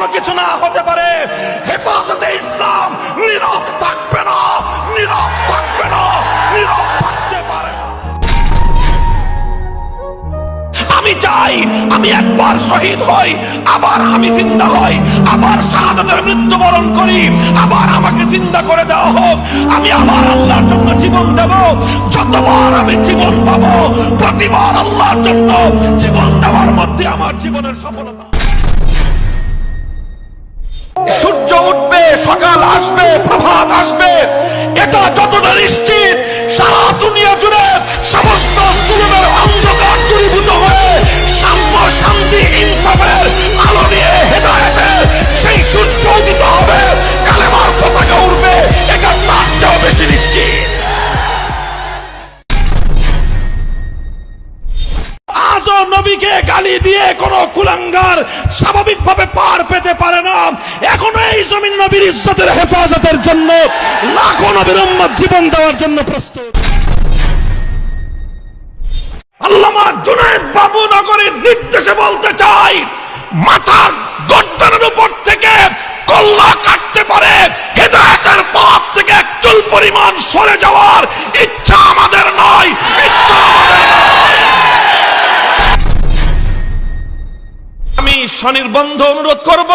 কোনো কিছু না হতে পারে। হেফাজতে ইসলাম নীরব থাকবে না, নীরব থাকবে না, নীরব থাকতে পারে না। আমি চাই আমি একবার শহীদ হই, আবার আমি জিন্দা হই, আবার শাহাদাতের মৃত্যুবরণ করি, আবার আমাকে জিন্দা করে দেওয়া হোক, আমি আবার আল্লাহর জন্য জীবন দেব। যতবার আমি জীবন পাবো প্রতিবার আল্লাহর জন্য জীবন দেওয়ার মধ্যে আমার জীবনের সফলতা। সূর্য উঠবে, সকাল আসবে, প্রভাত আসবে, এটা যতটা নিশ্চিত সারা দুনিয়া জুড়ে সমস্ত জুলুমের অন্ধকার দূরীভূত হয়ে সাম্য, শান্তি, ইনসাফের আলো নিয়ে হেদায়েতের সেই সূর্য উদিত হবে, কালেমার পতাকা উড়বে, এটা তার চেয়েও বেশি নিশ্চিত। আজও নবীকে গালি দিয়ে কোন কুলাঙ্গার স্বাভাবিকভাবে পার পেতে পারে না। এখনো এই জমিন নবীর ইজ্জতের হেফাজতের জন্য লাখো নবীর উম্মত জীবন দেওয়ার জন্য প্রস্তুত। আল্লামা জুনায়েদ বাবু নগরীর নির্দেশে বলতে চাই, মাথার গর্দানের উপর থেকে কল্লা কাটতে পারে, হেদায়েতের পথ থেকে এক চুল পরিমাণ সরে যাওয়ার ইচ্ছা আমাদের নয়, ইচ্ছা আমাদের নয়। আমি স্বনির্বন্ধ অনুরোধ করব,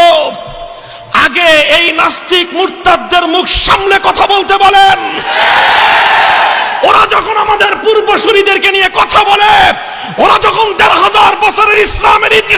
আগে এই নাস্তিক মুরতাদদের মুখ সামলে কথা বলতে বলেন। ওরা যখন আমাদের পূর্বসূরীদেরকে নিয়ে কথা বলে, ওরা যখন ১৫০০ বছরের ইসলামের ইতিহাস